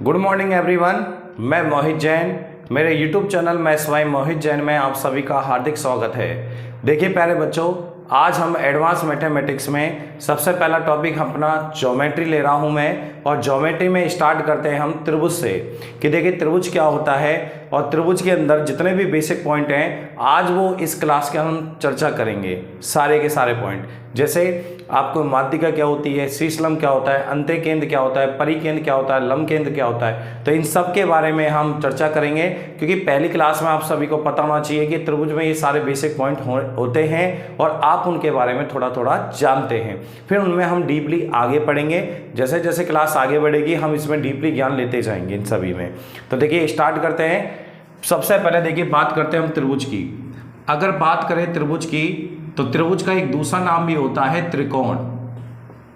Good morning everyone, मैं मोहित जैन। मेरे YouTube channel में SY मोहित जैन में आप सभी का हार्दिक स्वागत है। देखिए प्यारे बच्चों, आज हम एडवांस मैथमेटिक्स में सबसे पहला टॉपिक अपना ज्योमेट्री ले रहा हूं मैं, और ज्योमेट्री में स्टार्ट करते हैं हम त्रिभुज से कि देखिए त्रिभुज क्या होता है और त्रिभुज के अंदर जितने भी बेसिक पॉइंट हैं आज वो इस क्लास के हम चर्चा करेंगे, सारे के सारे पॉइंट। जैसे आपको माध्यिका क्या होती है, शीर्षलंब क्या होता है, अंत्य केंद्र क्या होता है, परिकेंद्र क्या होता है, लंब केंद्र क्या होता है, तो इन सब के बारे में हम चर्चा करेंगे। क्योंकि पहली क्लास में आप सभी को पता होना चाहिए कि त्रिभुज में ये सारे बेसिक पॉइंट होते हैं और आप उनके बारे में थोड़ा थोड़ा जानते हैं। फिर उनमें हम डीपली आगे पढ़ेंगे, जैसे जैसे क्लास आगे बढ़ेगी हम इसमें डीपली ज्ञान लेते जाएंगे इन सभी में। तो देखिए स्टार्ट करते हैं। सबसे पहले देखिए बात करते हैं हम त्रिभुज की। अगर बात करें त्रिभुज की तो त्रिभुज का एक दूसरा नाम भी होता है त्रिकोण।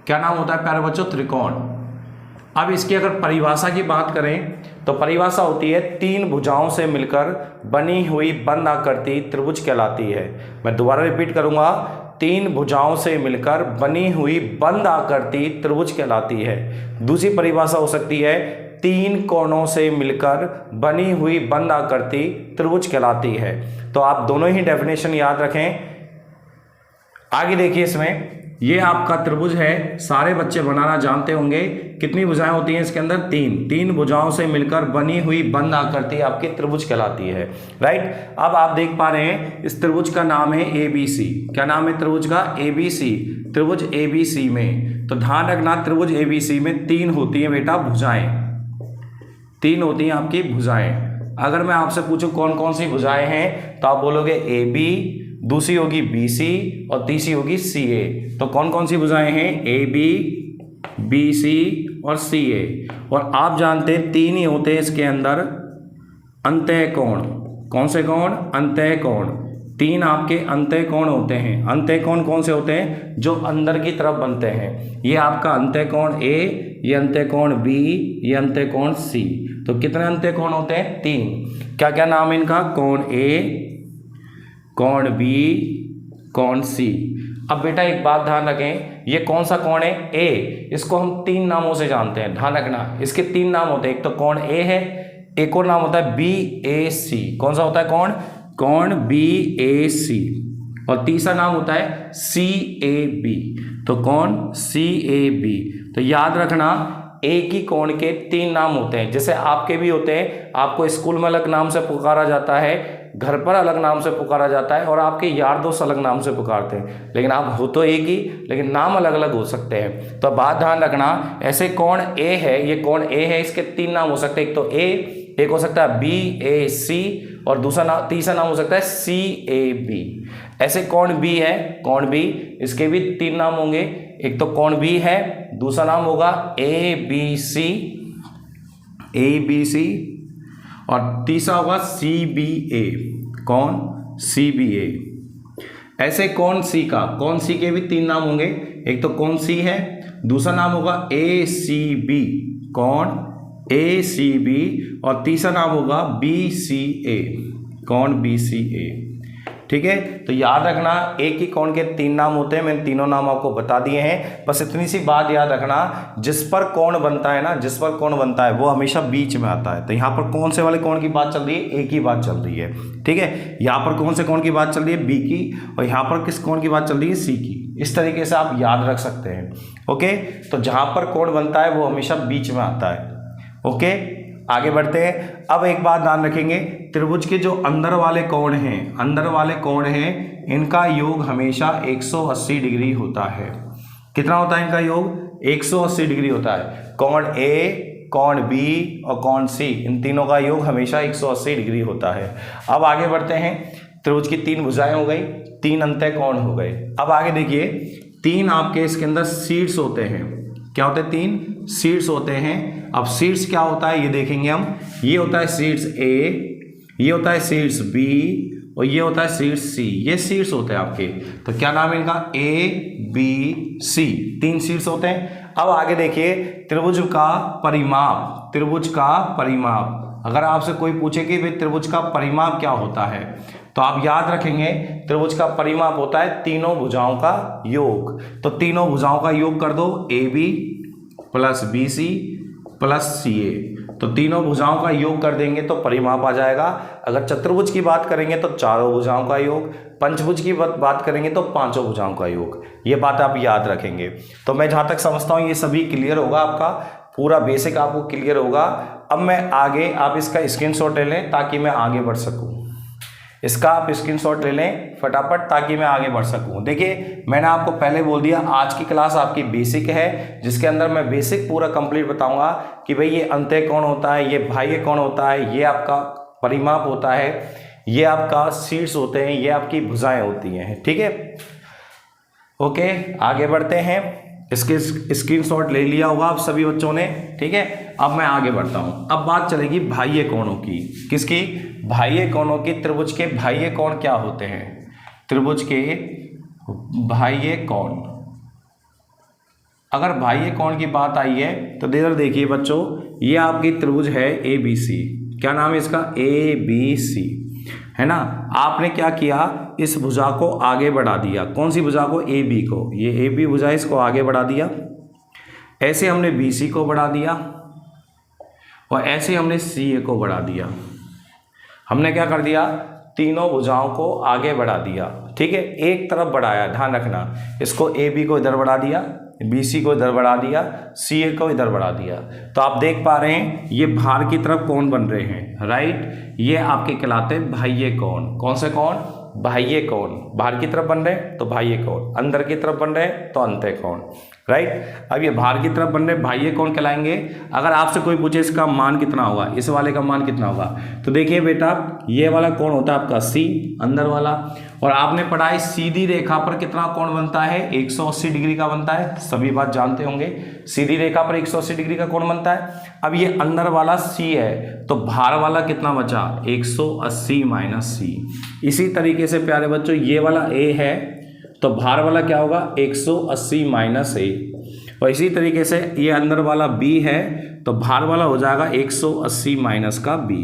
क्या नाम होता है प्यारे बच्चों? त्रिकोण। अब इसकी अगर परिभाषा की बात करें तो परिभाषा होती है तीन भुजाओं से मिलकर बनी हुई बंद आकृति त्रिभुज कहलाती है। मैं दोबारा रिपीट करूंगा, तीन भुजाओं से मिलकर बनी हुई बंद आकृति त्रिभुज कहलाती है। दूसरी परिभाषा हो सकती है तीन कोणों से मिलकर बनी हुई बंद आकृति त्रिभुज कहलाती है। तो आप दोनों ही डेफिनेशन याद रखें। आगे देखिए, इसमें ये आपका त्रिभुज है, सारे बच्चे बनाना जानते होंगे। कितनी भुजाएं होती हैं इसके अंदर? तीन भुजाओं से मिलकर बनी हुई बंद आकृति आपकी त्रिभुज कहलाती है। राइट। अब आप देख पा रहे हैं इस त्रिभुज का नाम है ABC। क्या नाम है त्रिभुज का? ABC। त्रिभुज ABC में तो ध्यान रखना, त्रिभुज ABC में तीन होती है बेटा भुजाएं, तीन होती हैं आपकी भुजाएं। अगर मैं आपसे पूछूं कौन कौन सी भुजाएं हैं तो आप बोलोगे AB, दूसरी होगी BC और तीसरी होगी CA। तो कौन कौन सी भुजाएं हैं? AB, BC और CA। और आप जानते हैं तीन ही होते हैं इसके अंदर अंतः कोण। कौन से कोण? अंतः कोण। तीन आपके अंतः कोण होते हैं। अंतः कोण कौन से होते हैं? जो अंदर की तरफ बनते हैं। ये आपका अंतः कोण A, ये अंतः कोण B, ये अंतः कोण C। तो कितने अंतः कोण होते हैं? तीन। क्या क्या नाम है इनका? कोण A, कोण B, कोण C। अब बेटा एक बात ध्यान रखें, ये कौन सा कोण है? A। इसको हम तीन नामों से जानते हैं, ध्यान रखना। इसके तीन नाम होते हैं, एक तो कोण A है, एक और नाम होता है BAC। कौन सा होता है कोण? कोण BAC। और तीसरा नाम होता है CAB। तो कोण CAB। तो याद रखना एक ही कोण के तीन नाम होते हैं। जैसे आपके भी होते हैं, आपको स्कूल में अलग नाम से पुकारा जाता है, घर पर अलग नाम से पुकारा जाता है, और आपके यार दोस्त अलग नाम से पुकारते हैं, लेकिन आप हो तो एक ही, लेकिन नाम अलग अलग हो सकते हैं। तो बात ध्यान रखना, ऐसे कोण A है, ये कोण A है, इसके तीन नाम हो सकते हैं। एक तो A, एक हो सकता है BAC और दूसरा तीसरा नाम हो सकता है CAB। ऐसे कोण B है, कोण B, इसके भी तीन नाम होंगे। एक तो कोण B है, दूसरा नाम होगा ABC और तीसरा होगा CBA। कौन? CBA। ऐसे कोण C का, कोण C के भी तीन नाम होंगे। एक तो कोण C है, दूसरा नाम होगा ACB, कोण ACB, और तीसरा नाम होगा BCA, कोण BCA। ठीक है। तो याद रखना एक ही कोण के तीन नाम होते हैं। मैंने तीनों नाम आपको बता दिए हैं। बस इतनी सी बात याद रखना, जिस पर कोण बनता है ना, जिस पर कोण बनता है वो हमेशा बीच में आता है। तो यहाँ पर कौन से वाले कोण की बात चल रही है? एक ही बात चल रही है। ठीक है। यहाँ पर कौन से कोण की बात चल रही है? B की। और यहाँ पर किस कोण की बात चल रही है? C की। इस तरीके से आप याद रख सकते हैं। ओके। तो जहाँ पर कोण बनता है वो हमेशा बीच में आता है। ओके। आगे बढ़ते हैं। अब एक बात ध्यान रखेंगे, त्रिभुज के जो अंदर वाले कोण हैं, अंदर वाले कोण हैं, इनका योग हमेशा 180 डिग्री होता है। कितना होता है इनका योग? 180 डिग्री होता है। कोण A, कोण B और कोण C, इन तीनों का योग हमेशा 180 डिग्री होता है। अब आगे बढ़ते हैं। त्रिभुज की तीन भुजाएं हो गई, तीन अंतः कोण हो गए। अब आगे देखिए, तीन आपके इसके अंदर शीर्ष होते हैं। क्या होते हैं? तीन शीर्ष होते हैं। अब शीर्ष क्या होता है ये देखेंगे हम। ये होता है शीर्ष A, ये होता है शीर्ष B और ये होता है शीर्ष C। ये शीर्ष होते हैं आपके। तो क्या नाम है इनका? ABC। तीन शीर्ष होते हैं। अब आगे देखिए, त्रिभुज का परिमाप। त्रिभुज का परिमाप, अगर आपसे कोई पूछे कि भाई त्रिभुज का परिमाप क्या होता है, तो आप याद रखेंगे त्रिभुज का परिमाप होता है तीनों भुजाओं का योग। तो तीनों भुजाओं का योग कर दो, AB plus BC plus CA। तो तीनों भुजाओं का योग कर देंगे तो परिमाप आ जाएगा। अगर चतुर्भुज की बात करेंगे तो चारों भुजाओं का योग, पंचभुज की बात करेंगे तो पांचों भुजाओं का योग। ये बात आप याद रखेंगे। तो मैं जहाँ तक समझता हूँ ये सभी क्लियर होगा, आपका पूरा बेसिक आपको क्लियर होगा। अब मैं आगे, आप इसका स्क्रीनशॉट ले लें ताकि मैं आगे बढ़ सकूँ। इसका आप स्क्रीनशॉट ले लें फटाफट ताकि मैं आगे बढ़ सकूं। देखिए मैंने आपको पहले बोल दिया आज की क्लास आपकी बेसिक है, जिसके अंदर मैं बेसिक पूरा कंप्लीट बताऊंगा कि भाई ये अंत्य कोण होता है, ये बाह्य कोण होता है, ये आपका परिमाप होता है, ये आपका शीर्ष होते हैं, ये आपकी भुजाएं होती हैं। ठीक है, ओके आगे बढ़ते हैं। इसके स्क्रीनशॉट ले लिया होगा आप सभी बच्चों ने। ठीक है, अब मैं आगे बढ़ता हूं। अब बात चलेगी बाह्य कोणों की। किसकी? बाह्य कोणों की। त्रिभुज के बाह्य कोण क्या होते हैं? त्रिभुज के बाह्य कोण, अगर बाह्य कोण की बात आई है तो इधर देखिए बच्चों, ये आपकी त्रिभुज है ABC। क्या नाम है इसका? ABC है ना। आपने क्या किया, इस भुजा को आगे बढ़ा दिया। कौन सी भुजा को? AB को। ये AB भुजा, इसको आगे बढ़ा दिया। ऐसे हमने BC को बढ़ा दिया और ऐसे हमने CA को बढ़ा दिया। हमने क्या कर दिया? तीनों भुजाओं को आगे बढ़ा दिया। ठीक है, एक तरफ बढ़ाया, ध्यान रखना। इसको AB को इधर बढ़ा दिया, BC को इधर बढ़ा दिया, CA को इधर बढ़ा दिया। तो आप देख पा रहे हैं ये बाहर की तरफ कोण बन रहे हैं, राइट। ये आपके कहलाते हैं बाह्य कोण। कौन से कोण? बाह्य कोण। बाहर की तरफ बन रहे हैं तो बाह्य कोण, अंदर की तरफ बन रहे हैं तो अंतः कोण, राइट। अब ये बाहर की तरफ बन रहे बाह्य कोण कहलाएंगे। अगर आपसे कोई पूछे इसका मान कितना होगा, इस वाले का मान कितना होगा, तो देखिए बेटा ये वाला कोण होता है आपका C, अंदर वाला। और आपने पढ़ा है सीधी रेखा पर कितना कोण बनता है? 180 डिग्री का बनता है। सभी बात जानते होंगे, सीधी रेखा पर 180 डिग्री का कोण बनता है। अब ये अंदर वाला C है तो बाहर वाला कितना बचा? 180 माइनस C। इसी तरीके से प्यारे बच्चों ये वाला A है तो बाहर वाला क्या होगा? 180 माइनस A। और इसी तरीके से ये अंदर वाला B है तो बाहर वाला हो जाएगा 180 माइनस का B।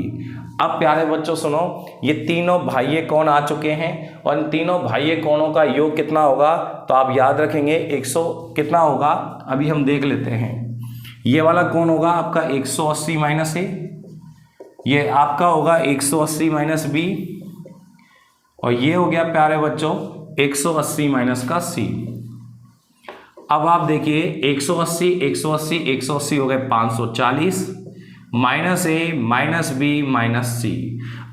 अब प्यारे बच्चों सुनो, ये तीनों बाह्य कोण आ चुके हैं और इन तीनों बाह्य कोणों का योग कितना होगा? तो आप याद रखेंगे 100 कितना होगा, अभी हम देख लेते हैं। ये वाला कोण होगा आपका 180 माइनस A, ये आपका होगा 180 माइनस B, और ये हो गया प्यारे बच्चों 180 माइनस का C। अब आप देखिए 180 180 180 हो गए 540 minus A minus B minus C।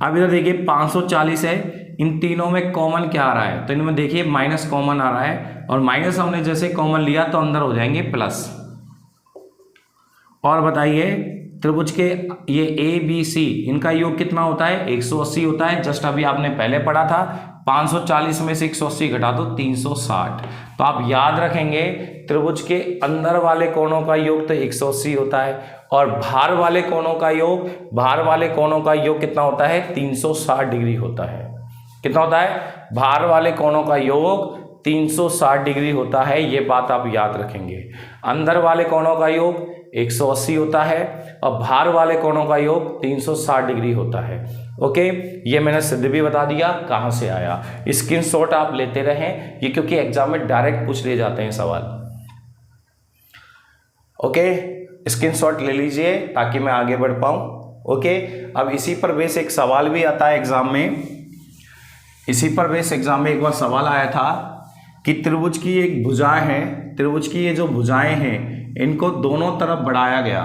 अब इधर देखिए 540 है, इन तीनों में कॉमन क्या आ रहा है? तो इनमें देखिए माइनस कॉमन आ रहा है और माइनस हमने जैसे कॉमन लिया तो अंदर हो जाएंगे प्लस। और बताइए त्रिभुज के ये ABC इनका योग कितना होता है? 180 होता है। जस्ट अभी आपने पहले पढ़ा था 540 में से 180 घटा दो 360। तो आप याद रखेंगे त्रिभुज के अंदर वाले कोणों का योग तो 180 होता है और बाहर वाले कोणों का योग कितना होता है? 360 डिग्री होता है। कितना होता है? बाहर वाले कोणों का योग 360 डिग्री होता है। ये बात आप याद रखेंगे। अंदर वाले कोणों का योग 180 होता है और बाहर वाले कोणों का योग 360 डिग्री होता है। ओके, ये मैंने सिद्ध भी बता दिया कहाँ से आया। स्क्रीनशॉट आप लेते रहें, ये क्योंकि एग्जाम में डायरेक्ट पूछ लिए जाते हैं सवाल। ओके, स्क्रीनशॉट ले लीजिए ताकि मैं आगे बढ़ पाऊँ। ओके, अब इसी पर बेस एक सवाल भी आता है एग्जाम में। इसी पर बेस एग्जाम में एक बार सवाल आया था कि त्रिभुज की एक भुजाएं हैं, त्रिभुज की ये जो भुजाएं हैं इनको दोनों तरफ बढ़ाया गया।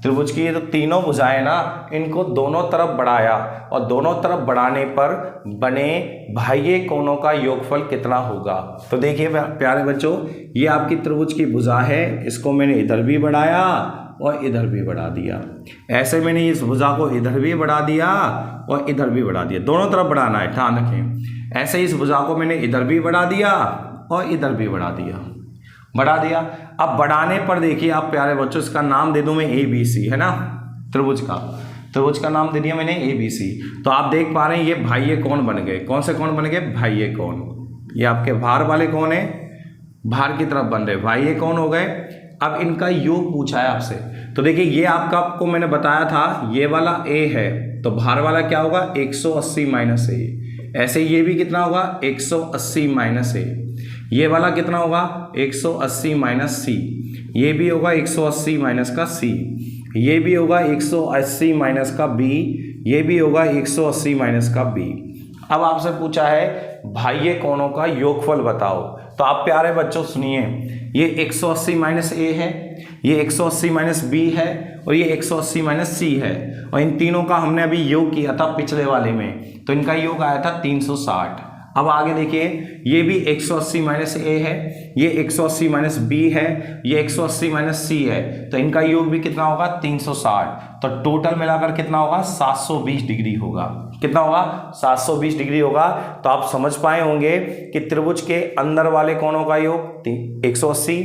त्रिभुज की ये जो तीनों भुजाएं ना, इनको दोनों तरफ बढ़ाया और दोनों तरफ बढ़ाने पर बने बाह्य कोणों का योगफल कितना होगा? तो देखिए प्यारे बच्चों, ये आपकी त्रिभुज की भुजा है, इसको मैंने इधर भी बढ़ाया और इधर भी बढ़ा दिया। ऐसे मैंने इस भुजा को इधर भी बढ़ा दिया और इधर भी बढ़ा दिया। दोनों तरफ बढ़ाना है, ध्यान रखें। ऐसे इस भुजा को मैंने इधर भी बढ़ा दिया और इधर भी बढ़ा दिया। अब बढ़ाने पर देखिए आप प्यारे बच्चों, इसका नाम दे दूं मैं ABC, है ना। त्रिभुज का नाम दे दिया मैंने ABC। तो आप देख पा रहे हैं ये बाह्य कोण बन गए। कौन से कोण बन गए? बाह्य कोण। ये आपके बाहर वाले कोण है, बाहर की तरफ बन रहे बाह्य कोण हो गए। अब इनका योग पूछा है आपसे, तो देखिए ये आपको मैंने बताया था, ये वाला A है तो बाहर वाला क्या होगा? 180 माइनस A। ऐसे ये भी कितना होगा? 180 माइनस A। ये वाला कितना होगा? 180 माइनस C। ये भी होगा 180 माइनस का C। ये भी होगा 180 माइनस का b, ये भी होगा 180 माइनस का b। अब आपसे पूछा है बाह्य कोणों का योगफल बताओ। तो आप प्यारे बच्चों सुनिए, ये 180 माइनस a है, ये 180 माइनस b है और ये 180 माइनस c है, और इन तीनों का हमने अभी योग किया था पिछले वाले में, तो इनका योग आया था 360। अब आगे देखिए, ये भी 180 माइनस a है, ये 180 माइनस b है, ये 180 माइनस c है, तो इनका योग भी कितना होगा 360। तो टोटल मिलाकर कितना होगा 720 डिग्री होगा। कितना होगा 720 डिग्री होगा। तो आप समझ पाए होंगे कि त्रिभुज के अंदर वाले कोणों का योग 180,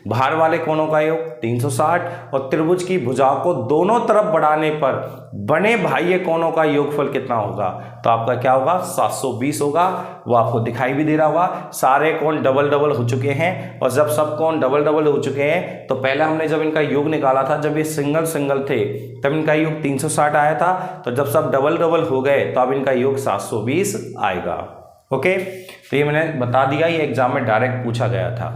बाहर वाले कोणों का योग 360 और त्रिभुज की भुजा को दोनों तरफ बढ़ाने पर बने बाह्य कोणों का योगफल कितना होगा। तो आपका क्या होगा 720 होगा। वो आपको दिखाई भी दे रहा होगा। सारे कोण डबल डबल हो चुके हैं, और जब सब कोण डबल डबल हो चुके हैं तो पहले हमने जब इनका योग निकाला था, जब ये सिंगल सिंगल थे तब इनका योग 360 आया था। तो जब सब डबल डबल हो गए तो अब इनका योग 720 आएगा। ओके, तो ये मैंने बता दिया, ये एग्जाम में डायरेक्ट पूछा गया था।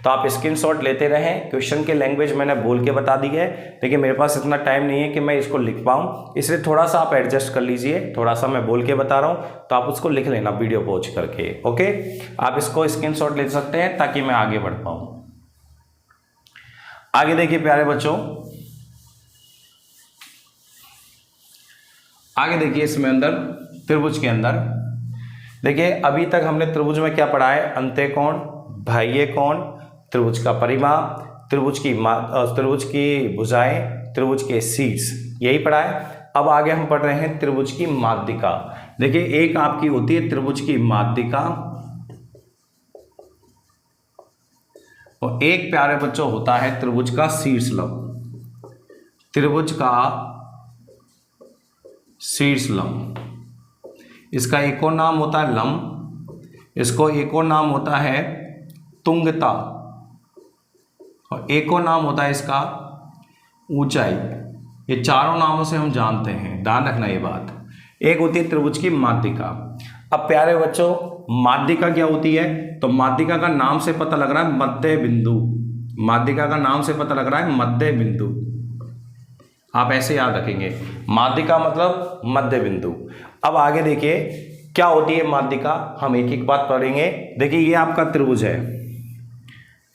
तो आप स्क्रीनशॉट लेते रहें। क्वेश्चन के लैंग्वेज मैंने बोल के बता दी है। देखिए मेरे पास इतना टाइम नहीं है कि मैं इसको लिख पाऊँ, इसलिए थोड़ा सा आप एडजस्ट कर लीजिए। थोड़ा सा मैं बोल के बता रहा हूँ तो आप उसको लिख लेना वीडियो पॉज करके। ओके, आप इसको स्क्रीनशॉट ले सकते हैं ताकि मैं आगे बढ़ पाऊँ। आगे देखिए प्यारे बच्चों, आगे देखिए इसमें अंदर त्रिभुज के अंदर देखिए, अभी तक हमने त्रिभुज में क्या पढ़ा है, अंत्यकोण, बाह्य कोण, त्रिभुज का परिमाप, त्रिभुज की भुजाएं, त्रिभुज के शीर्ष, यही पढ़ा है। अब आगे हम पढ़ रहे हैं त्रिभुज की माध्यिका। देखिए एक आपकी होती है त्रिभुज की माध्यिका और एक प्यारे बच्चों होता है त्रिभुज का शीर्षलंब। त्रिभुज का शीर्षलंब, इसका एक और नाम होता है लंब, इसको एक और नाम होता है तुंगता, और एक और नाम होता है इसका ऊंचाई। ये चारों नामों से हम जानते हैं, ध्यान रखना ये बात। एक होती है त्रिभुज की माध्यिका। अब प्यारे बच्चों माध्यिका क्या होती है, तो माध्यिका का नाम से पता लग रहा है मध्य बिंदु। माध्यिका का नाम से पता लग रहा है मध्य बिंदु, आप ऐसे याद रखेंगे, माध्यिका मतलब मध्य बिंदु। अब आगे देखिए क्या होती है माध्यिका, हम एक एक बात पढ़ेंगे। देखिए ये आपका त्रिभुज है,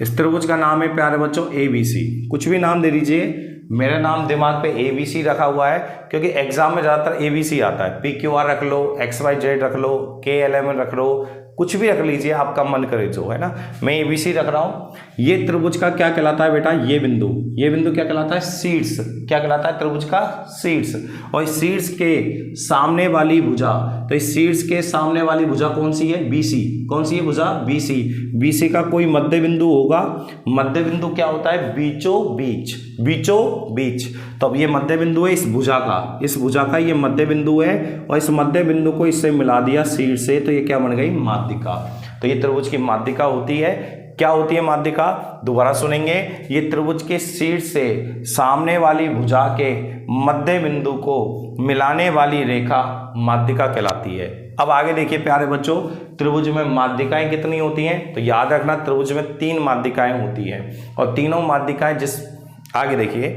इस त्रिभुज का नाम है प्यारे बच्चों ABC। कुछ भी नाम दे दीजिए, मेरा नाम दिमाग पे ABC रखा हुआ है क्योंकि एग्जाम में ज़्यादातर ABC आता है। PQR रख लो, XYZ रख लो, KLM रख लो, कुछ भी रख लीजिए आपका मन करे जो है ना। मैं ABC रख रहा हूँ। ये त्रिभुज का क्या कहलाता है बेटा, ये बिंदु क्या कहलाता है शीर्ष। क्या कहलाता है त्रिभुज का शीर्ष। और इस शीर्ष के सामने वाली भुजा, तो इस शीर्ष के सामने वाली भुजा कौन सी है, BC। कौन सी है भुजा, BC। BC का कोई मध्य बिंदु होगा। मध्य बिंदु क्या होता है, बीचों बीच, बीचों बीच। तो अब ये मध्य बिंदु है इस भुजा का, इस भुजा का ये मध्य बिंदु है, और इस मध्य बिंदु को इससे मिला दिया शीर्ष से, तो ये क्या बन गई माध्यिका। तो ये त्रिभुज की माध्यिका होती है। क्या होती है माध्यिका, दोबारा सुनेंगे। ये त्रिभुज के शीर्ष से सामने वाली भुजा के मध्य बिंदु को मिलाने वाली रेखा माध्यिका कहलाती है। अब आगे देखिए प्यारे बच्चों, त्रिभुज में माध्यिकाएं कितनी होती हैं, तो याद रखना त्रिभुज में 3 माध्यिकाएं होती हैं, और तीनों माध्यिकाएं जिस आगे देखिए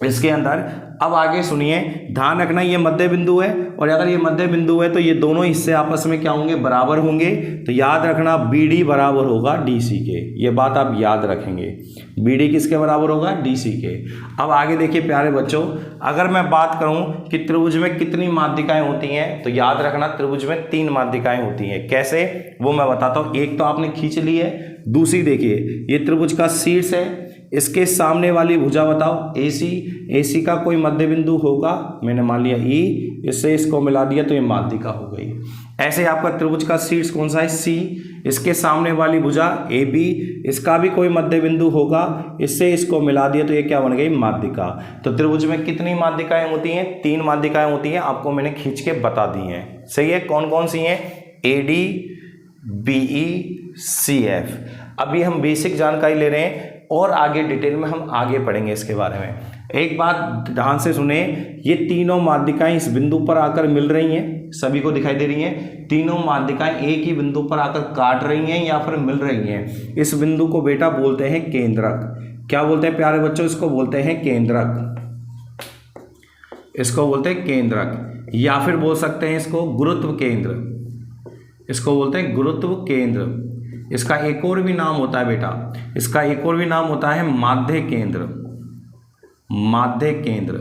इसके अंदर। अब आगे सुनिए, ध्यान रखना ये मध्य बिंदु है, और अगर ये मध्य बिंदु है तो ये दोनों हिस्से आपस में क्या होंगे, बराबर होंगे। तो याद रखना BD बराबर होगा DC के, ये बात आप याद रखेंगे। BD किसके बराबर होगा, DC के। अब आगे देखिए प्यारे बच्चों, अगर मैं बात करूं कि त्रिभुज में कितनी माध्यिकाएं होती हैं, तो याद रखना त्रिभुज में 3 माध्यिकाएं होती हैं। कैसे, वो मैं बताता हूँ। एक तो आपने खींच ली है, दूसरी देखिए ये त्रिभुज का शीर्ष है, इसके सामने वाली भुजा बताओ AC। AC का कोई मध्य बिंदु होगा, मैंने मान लिया E, इससे इसको मिला दिया तो ये माध्यिका हो गई। ऐसे आपका त्रिभुज का शीर्ष कौन सा है, C। इसके सामने वाली भुजा AB, इसका भी कोई मध्य बिंदु होगा, इससे इसको मिला दिया तो ये क्या बन गई, माध्यिका। तो त्रिभुज में कितनी माध्यिकाएं होती हैं, 3 माध्यिकाएं होती हैं, आपको मैंने खींच के बता दी हैं। सही है, कौन कौन सी हैं, AD, BE, CF। अभी हम बेसिक जानकारी ले रहे हैं और आगे डिटेल में हम आगे पढ़ेंगे इसके बारे में। एक बात ध्यान से सुने, ये तीनों माध्यिकाएं इस बिंदु पर आकर मिल रही हैं, सभी को दिखाई दे रही हैं। तीनों माध्यिकाएं एक ही बिंदु पर आकर काट रही हैं या फिर मिल रही हैं। इस बिंदु को बेटा बोलते हैं केंद्रक। क्या बोलते हैं प्यारे बच्चों, इसको बोलते हैं केंद्रक, इसको बोलते हैं केंद्रक, या फिर बोल सकते हैं इसको गुरुत्व केंद्र, इसको बोलते हैं गुरुत्व केंद्र। इसका एक और भी नाम होता है बेटा, इसका एक और भी नाम होता है माध्य केंद्र, माध्य केंद्र।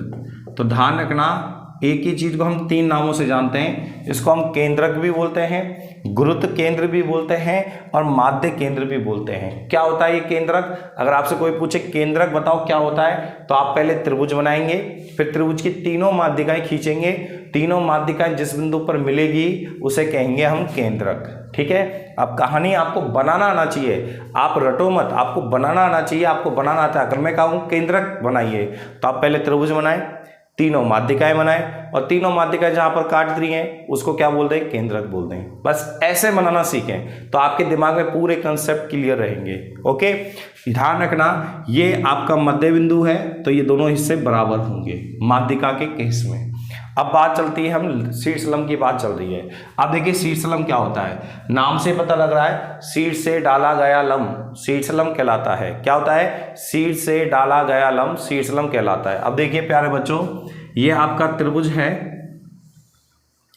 तो ध्यान रखना, एक ही चीज को हम तीन नामों से जानते हैं, इसको हम केंद्रक भी बोलते हैं, गुरुत्व केंद्र भी बोलते हैं और माध्य केंद्र भी बोलते हैं। क्या होता है ये केंद्रक? अगर आपसे कोई पूछे केंद्रक बताओ क्या होता है, तो आप पहले त्रिभुज बनाएंगे, फिर त्रिभुज की तीनों माध्यिकाएं खींचेंगे, तीनों माध्यिकाएं जिस बिंदु पर मिलेगी उसे कहेंगे हम केंद्रक। ठीक है, अब कहानी आपको बनाना आना चाहिए, आप रटो मत, आपको बनाना आना चाहिए, आपको बनाना आता है। अगर मैं कहूँ केंद्रक बनाइए तो आप पहले त्रिभुज बनाएं, तीनों माध्यिकाएं बनाएं, और तीनों माध्यिकाएं जहां पर काट रही हैं उसको क्या बोलते हैं, केंद्रक बोलते हैं। बस ऐसे बनाना सीखें तो आपके दिमाग में पूरे कंसेप्ट क्लियर रहेंगे। ओके, ध्यान रखना, ये आपका मध्य बिंदु है तो ये दोनों हिस्से बराबर होंगे माध्यिका के केस में। अब बात चलती है, हम शीर्षलंब की बात चल रही है। अब देखिए शीर्षलंब क्या होता है, नाम से पता लग रहा है, शीर्ष से डाला गया लंब शीर्षलंब कहलाता है। क्या होता है, शीर्ष से डाला गया लंब शीर्षलंब कहलाता है। अब देखिए प्यारे बच्चों, ये आपका त्रिभुज है,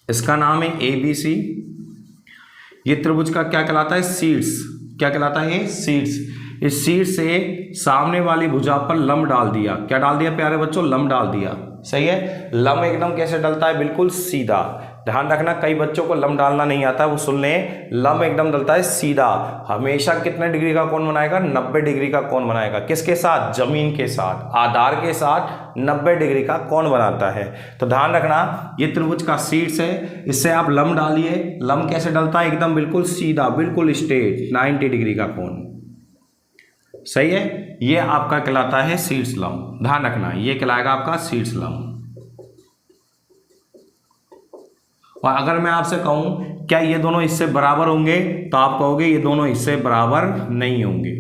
इसका नाम है ABC। ये त्रिभुज का क्या कहलाता है, शीर्ष। क्या कहलाता है ये, शीर्ष। इस शीर्ष से सामने वाली भुजा पर लंब डाल दिया। क्या डाल दिया प्यारे बच्चों, लंब डाल दिया। सही है, लंब एकदम कैसे डलता है, बिल्कुल सीधा। ध्यान रखना, कई बच्चों को लंब डालना नहीं आता, वो सुन लें, लंब एकदम डलता है सीधा। हमेशा कितने डिग्री का कोण बनाएगा, 90 डिग्री का कोण बनाएगा। किसके साथ, जमीन के साथ, आधार के साथ 90 डिग्री का कोण बनाता है। तो ध्यान रखना, ये त्रिभुज का शीर्ष है, इससे आप लंब डालिए, लंब कैसे डलता है, एकदम बिल्कुल सीधा, बिल्कुल स्ट्रेट, 90 डिग्री का कोण। सही है, ये आपका कहलाता है शीर्ष लंब। ध्यान रखना, ये कहलाएगा आपका शीर्ष लंब। और अगर मैं आपसे कहूं क्या ये दोनों हिस्से बराबर होंगे, तो आप कहोगे ये दोनों हिस्से बराबर नहीं होंगे,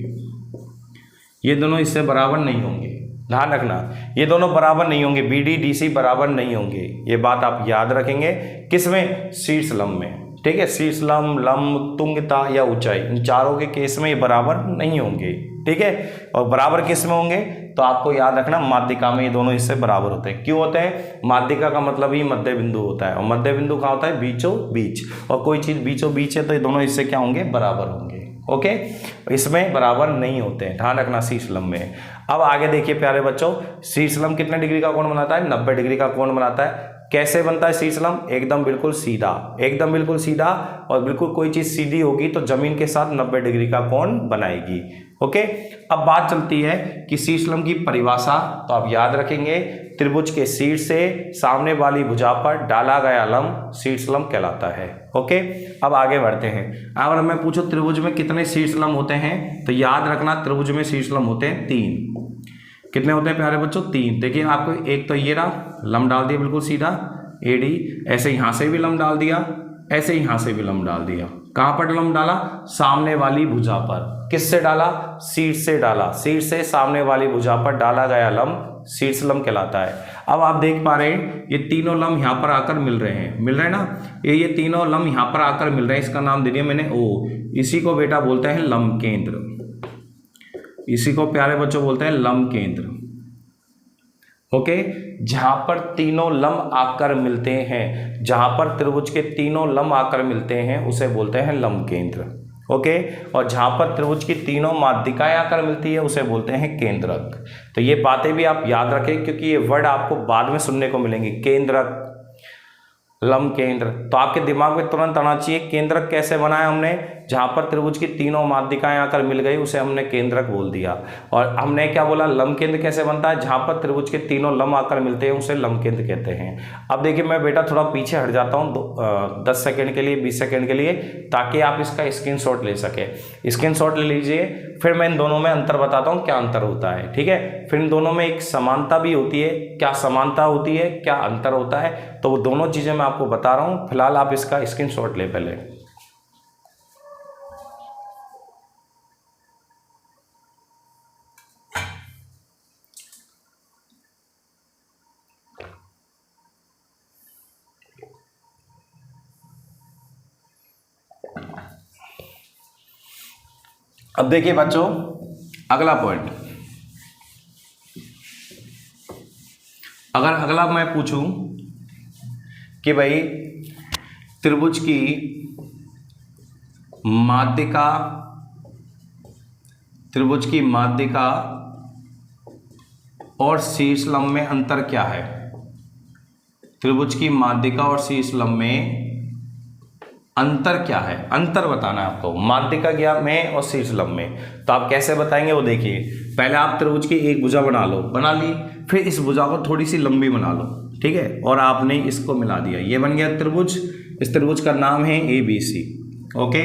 ये दोनों हिस्से बराबर नहीं होंगे। ध्यान रखना, ये दोनों बराबर नहीं होंगे, BD DC बराबर नहीं होंगे। ये बात आप याद रखेंगे, किसमें, शीर्ष लंब में। ठीक है, शीर्ष लंब, लंब, तुंगता या ऊंचाई, इन चारों के केस में ये बराबर नहीं होंगे। ठीक है, और बराबर किस में होंगे, तो आपको याद रखना, माध्यिका में ये दोनों हिस्से बराबर होते हैं। क्यों होते हैं, माध्यिका का मतलब ही मध्य बिंदु होता है, और मध्य बिंदु कहाँ होता है, बीचों बीच। और कोई चीज बीचों बीच है तो ये दोनों हिस्से क्या होंगे, बराबर होंगे। ओके, इसमें बराबर नहीं होते हैं, ध्यान रखना शीर्षलंब में। अब आगे देखिए प्यारे बच्चों, शीर्षलंब कितने डिग्री का कोण बनाता है, 90 डिग्री का कोण बनाता है। कैसे बनता है शीर्षलंब, एकदम बिल्कुल सीधा, एकदम बिल्कुल सीधा, और बिल्कुल कोई चीज सीधी होगी तो जमीन के साथ 90 डिग्री का कोण बनाएगी। ओके, अब बात चलती है कि शीर्षलंब की परिभाषा, तो आप याद रखेंगे, त्रिभुज के शीर्ष से सामने वाली भुजा पर डाला गया लंब शीर्षलंब कहलाता है। ओके, अब आगे बढ़ते हैं। अगर मैं पूछूं त्रिभुज में कितने शीर्षलंब होते हैं, तो याद रखना त्रिभुज में शीर्षलंब होते हैं 3। कितने होते हैं प्यारे बच्चों, 3। देखिए आपको एक तो ये रहा, लंब डाल दिया बिल्कुल सीधा AD, ऐसे यहां से भी लंब डाल दिया, ऐसे यहां से भी लंब डाल दिया। कहां पर लंब डाला, सामने वाली भुजा पर। किससे डाला, शीर्ष से डाला, शीर्ष से सामने वाली भुजा पर डाला गया लंब शीर्षलंब कहलाता है। अब आप देख पा रहे हैं ये तीनों लंब यहाँ पर आकर मिल रहे हैं, मिल रहे हैं ना, ये तीनों लंब यहाँ पर आकर मिल रहे हैं, इसका नाम दे दिया मैंने O। इसी को बेटा बोलते हैं लंब केंद्र, इसी को प्यारे बच्चों बोलते हैं लंब केंद्र। ओके, जहां पर तीनों लंब आकर मिलते हैं, जहां पर त्रिभुज के तीनों लंब आकर मिलते हैं उसे बोलते हैं लंब केंद्र। ओके, और जहां पर त्रिभुज की तीनों माध्यिकाएं आकर मिलती है उसे बोलते हैं केंद्रक। तो ये बातें भी आप याद रखें, क्योंकि ये वर्ड आपको बाद में सुनने को मिलेंगे, केंद्रक, लंब केंद्र। तो आपके दिमाग में तुरंत आना चाहिए केंद्रक कैसे बनाया हमने, जहां पर त्रिभुज की तीनों माध्यिकाएं आकर मिल गई उसे हमने केंद्रक बोल दिया। और हमने क्या बोला, लंब केंद्र कैसे बनता है, जहां पर त्रिभुज के तीनों लंब आकर मिलते हैं उसे लंब केंद्र कहते हैं। अब देखिए मैं बेटा थोड़ा पीछे हट जाता हूँ 10 सेकेंड के लिए, 20 सेकेंड के लिए, ताकि आप इसका स्क्रीनशॉट ले सके। स्क्रीनशॉट ले लीजिए, फिर मैं इन दोनों में अंतर बताता हूँ क्या अंतर होता है। ठीक है, फिर इन दोनों में एक समानता भी होती है, क्या समानता होती है, क्या अंतर होता है, तो वो दोनों चीजें मैं आपको बता रहा हूँ। फिलहाल आप इसका स्क्रीनशॉट ले पहले। अब देखिए बच्चों, अगला पॉइंट, अगर अगला मैं पूछूं कि भाई त्रिभुज की माध्यिका, त्रिभुज की माध्यिका और शीर्ष लंब में अंतर क्या है? त्रिभुज की माध्यिका और शीर्ष लंब में अंतर क्या है? अंतर बताना है आपको माध्यिका में और शीर्ष लंब में। तो आप कैसे बताएंगे वो देखिए। पहले आप त्रिभुज की एक भुजा बना लो, बना ली, फिर इस भुजा को थोड़ी सी लंबी बना लो, ठीक है, और आपने इसको मिला दिया, ये बन गया त्रिभुज। इस त्रिभुज का नाम है ABC। ओके,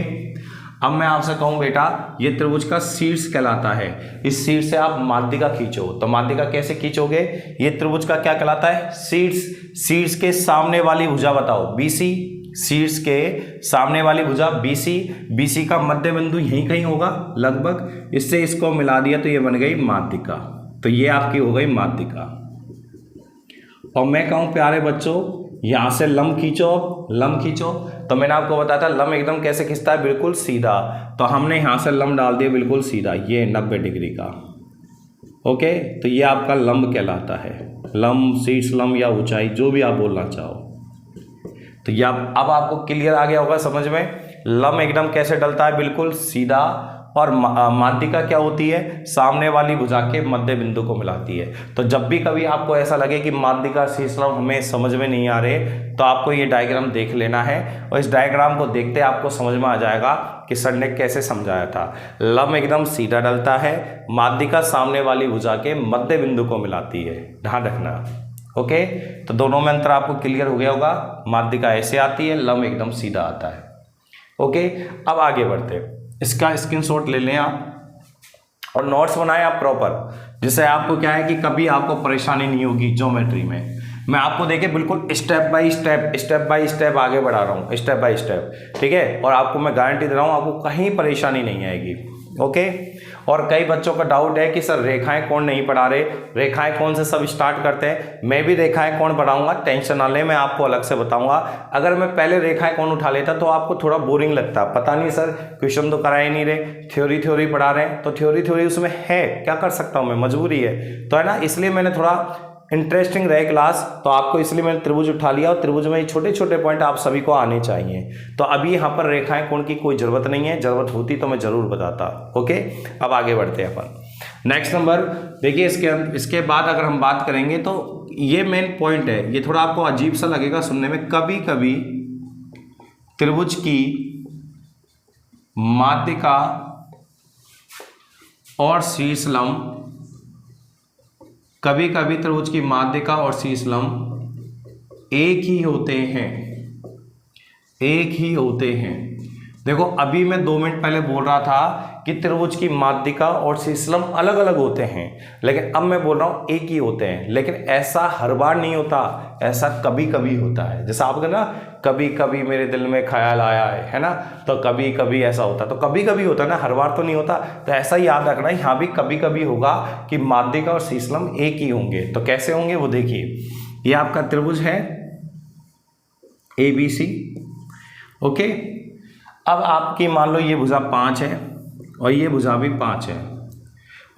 अब मैं आपसे कहूँ बेटा ये त्रिभुज का शीर्ष कहलाता है, इस शीर्ष से आप माध्यिका खींचो। तो माध्यिका कैसे खींचोगे? ये त्रिभुज का क्या कहलाता है? शीर्ष। शीर्ष के सामने वाली भुजा बताओ, BC। शीर्ष के सामने वाली भुजा BC। BC का मध्य बिंदु यहीं कहीं होगा लगभग, इससे इसको मिला दिया तो ये बन गई माध्यिका। तो ये आपकी हो गई माध्यिका। और मैं कहूँ प्यारे बच्चों यहाँ से लंब खींचो, लंब खींचो। तो मैंने आपको बताया था लंब एकदम कैसे खींचता है, बिल्कुल सीधा। तो हमने यहाँ से लंब डाल दिया बिल्कुल सीधा, ये 90 डिग्री का। ओके, तो ये आपका लंब कहलाता है, लंब, शीर्ष लंब या ऊंचाई, जो भी आप बोलना चाहो। तो ये अब आपको क्लियर आ गया होगा समझ में, लंब एकदम कैसे डलता है, बिल्कुल सीधा। और माध्यिका क्या होती है? सामने वाली भुजा के मध्य बिंदु को मिलाती है। तो जब भी कभी आपको ऐसा लगे कि माध्यिका शीर्ष लंब हमें समझ में नहीं आ रहे, तो आपको ये डायग्राम देख लेना है, और इस डायग्राम को देखते आपको समझ में आ जाएगा कि सर ने कैसे समझाया था। लंब एकदम सीधा डलता है, माध्यिका सामने वाली भुजा के मध्य बिंदु को मिलाती है, ध्यान रखना। ओके, तो दोनों में अंतर आपको क्लियर हो गया होगा। माध्यिका ऐसे आती है, लंब एकदम सीधा आता है। ओके, अब आगे बढ़ते, इसका स्क्रीनशॉट ले लें आप और नोट्स बनाएं आप प्रॉपर, जिससे आपको क्या है कि कभी आपको परेशानी नहीं होगी ज्योमेट्री में। मैं आपको देखिए बिल्कुल स्टेप बाय स्टेप आगे बढ़ा रहा हूँ, स्टेप बाय स्टेप, ठीक है। और आपको मैं गारंटी दे रहा हूँ आपको कहीं परेशानी नहीं आएगी। ओके, और कई बच्चों का डाउट है कि सर रेखाएं कौन नहीं पढ़ा रहे, रेखाएं कौन से सब स्टार्ट करते हैं। मैं भी रेखाएं कौन पढ़ाऊंगा, टेंशन ना ले, मैं आपको अलग से बताऊंगा। अगर मैं पहले रेखाएं कौन उठा लेता तो आपको थोड़ा बोरिंग लगता, पता नहीं सर क्वेश्चन तो करा ही नहीं रहे, थ्योरी पढ़ा रहे हैं। तो थ्योरी उसमें है, क्या कर सकता हूँ मैं, मजबूरी है, तो है ना। इसलिए मैंने थोड़ा इंटरेस्टिंग रहे क्लास, तो आपको इसलिए मैंने त्रिभुज उठा लिया, और त्रिभुज में छोटे छोटे पॉइंट आप सभी को आने चाहिए। तो अभी यहाँ पर रेखाएं कोण की कोई ज़रूरत नहीं है, ज़रूरत होती तो मैं ज़रूर बताता। ओके, अब आगे बढ़ते हैं अपन। नेक्स्ट नंबर देखिए, इसके बाद अगर हम बात करेंगे तो ये मेन पॉइंट है, ये थोड़ा आपको अजीब सा लगेगा सुनने में। कभी कभी त्रिभुज की माध्यिका और शीर्ष लंब, कभी कभी त्रिभुज की माध्यिका और शीर्ष लंब एक ही होते हैं, एक ही होते हैं। देखो अभी मैं 2 मिनट पहले बोल रहा था कि त्रिभुज की माध्यिका और शीर्ष लंब अलग अलग होते हैं, लेकिन अब मैं बोल रहा हूँ एक ही होते हैं। लेकिन ऐसा हर बार नहीं होता, ऐसा कभी कभी होता है। जैसा आप कहते ना, कभी कभी मेरे दिल में ख्याल आया है ना, तो कभी कभी ऐसा होता है। तो कभी कभी होता है ना, हर बार तो नहीं होता। तो ऐसा याद रखना, यहाँ भी कभी कभी होगा कि माध्यिका और शीर्ष लंब एक ही होंगे। तो कैसे होंगे वो देखिए, ये आपका त्रिभुज है ABC। ओके, अब आपकी मान लो ये भुजा 5 है और ये भुजा भी 5 है,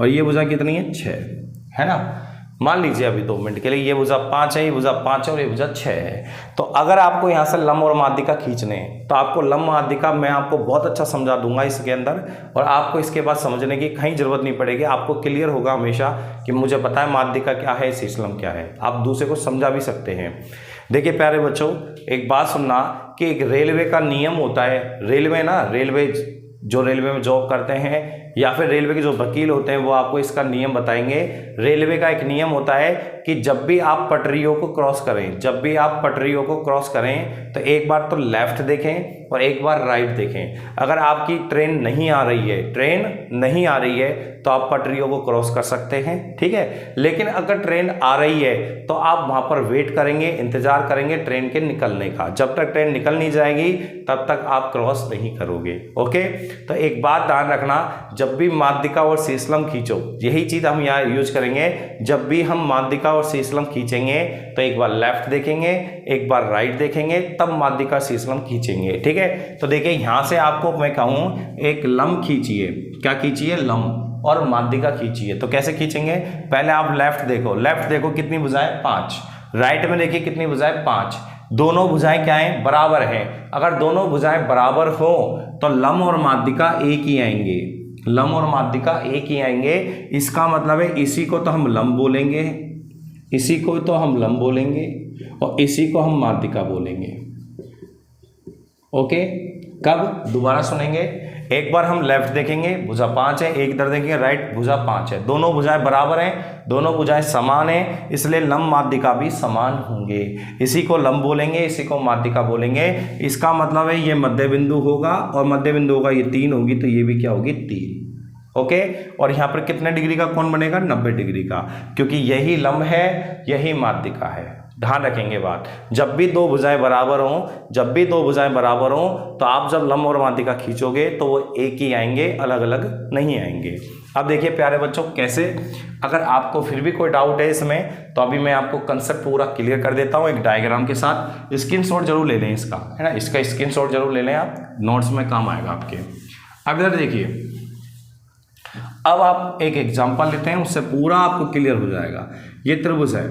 और ये भुजा कितनी है, 6 है ना। मान लीजिए अभी 2 मिनट के लिए ये भुजा 5 है, ये भुजा 5 है और ये भुजा 6 है। तो अगर आपको यहाँ से लंब और माध्यिका खींचने हैं, तो आपको लंब माध्यिका मैं आपको बहुत अच्छा समझा दूंगा इसके अंदर, और आपको इसके बाद समझने की कहीं जरूरत नहीं पड़ेगी। आपको क्लियर होगा हमेशा कि मुझे पता है माध्यिका क्या है, शीर्ष लंब क्या है। आप दूसरे को समझा भी सकते हैं। देखिए प्यारे बच्चों, एक बात सुनना कि एक रेलवे का नियम होता है। रेलवे ना, रेलवे जो रेलवे में जॉब करते हैं या फिर रेलवे के जो वकील होते हैं वो आपको इसका नियम बताएंगे। रेलवे का एक नियम होता है कि जब भी आप पटरियों को क्रॉस करें, जब भी आप पटरियों को क्रॉस करें, तो एक बार तो लेफ्ट देखें और एक बार राइट देखें। अगर आपकी ट्रेन नहीं आ रही है, ट्रेन नहीं आ रही है, तो आप पटरियों को क्रॉस कर सकते हैं, ठीक है। लेकिन अगर ट्रेन आ रही है तो आप वहां पर वेट करेंगे, इंतजार करेंगे ट्रेन के निकलने का। जब तक ट्रेन निकल नहीं जाएगी तब तक आप क्रॉस नहीं करोगे। ओके, तो एक बात ध्यान रखना, जब भी माध्यिका और शीर्ष लंब खींचो, यही चीज हम यहाँ यूज करेंगे। जब भी हम माध्यिका और शीर्ष लंब खींचेंगे तो एक बार लेफ्ट देखेंगे, एक बार राइट देखेंगे, तब माध्यिका शीर्ष लंब खींचेंगे, ठीक है। तो देखिए यहाँ से आपको मैं कहूँ एक लंब खींचिए, क्या खींचिए, लंब। और माध्यिका खींचिए। तो कैसे खींचेंगे, पहले आप लेफ्ट देखो कितनी भुजाएं 5, राइट में देखिए कितनी भुजाएं 5, दोनों भुजाएं क्या हैं, बराबर हैं। अगर दोनों भुजाएं बराबर हो तो लंब और माध्यिका एक ही आएंगे, लंब और माध्यिका एक ही आएंगे। इसका मतलब है इसी को तो हम लंब बोलेंगे, इसी को तो हम लंब बोलेंगे और इसी को हम माध्यिका बोलेंगे। ओके, कब, दोबारा सुनेंगे। एक बार हम लेफ्ट देखेंगे, भुजा 5 है, एक इधर देखेंगे राइट, भुजा 5 है, दोनों भुजाएं बराबर हैं, दोनों भुजाएं समान हैं, इसलिए लंब माध्यिका भी समान होंगे। इसी को लंब बोलेंगे, इसी को माध्यिका बोलेंगे। इसका मतलब है ये मध्य बिंदु होगा और मध्य बिंदु होगा ये 3 होगी, तो ये भी क्या होगी 3। ओके, और यहाँ पर कितने डिग्री का कोण बनेगा, 90 डिग्री का, क्योंकि यही लंब है, यही माध्यिका है। ध्यान रखेंगे बात, जब भी दो भुजाएं बराबर हों, तो आप जब लंब और माध्यिका खींचोगे तो वो एक ही आएंगे, अलग अलग नहीं आएंगे। अब देखिए प्यारे बच्चों कैसे, अगर आपको फिर भी कोई डाउट है इसमें तो अभी मैं आपको कंसेप्ट पूरा क्लियर कर देता हूँ एक डायग्राम के साथ। स्क्रीनशॉट जरूर ले लें इसका, है ना, इसका स्क्रीनशॉट जरूर ले लें आप, नोट्स में काम आएगा आपके। अब इधर देखिए, अब आप एक एग्जाम्पल लेते हैं, उससे पूरा आपको क्लियर हो जाएगा। ये त्रिभुज है,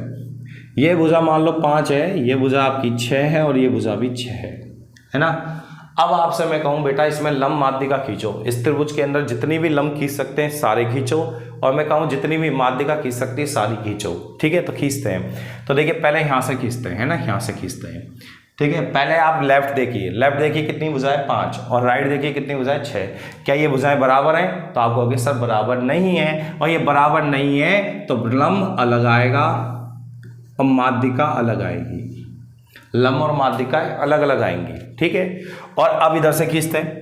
ये भुजा मान लो 5 है, ये भुजा आपकी 6 है और ये भुजा भी 6 है ना। अब आपसे मैं कहूँ बेटा इसमें लंब माध्यिका खींचो, इस त्रिभुज के अंदर जितनी भी लंब खींच सकते हैं सारे खींचो, और मैं कहूँ जितनी भी माध्यिका खींच सकती है सारी खींचो। ठीक है, तो खींचते हैं। तो देखिए पहले यहाँ से खींचते हैं, है ना, यहाँ से खींचते हैं। ठीक है, पहले आप लेफ्ट देखिए कितनी भुजाएं 5 और राइट देखिए कितनी भुजाएं 6। क्या ये भुजाएं बराबर हैं, तो आप कहोगे सर बराबर नहीं है, और ये बराबर नहीं है तो लंब अलग आएगा और माध्यिका अलग आएगी, लंब और माध्यिका अलग अलग आएंगी। ठीक है, और अब इधर से खींचते हैं।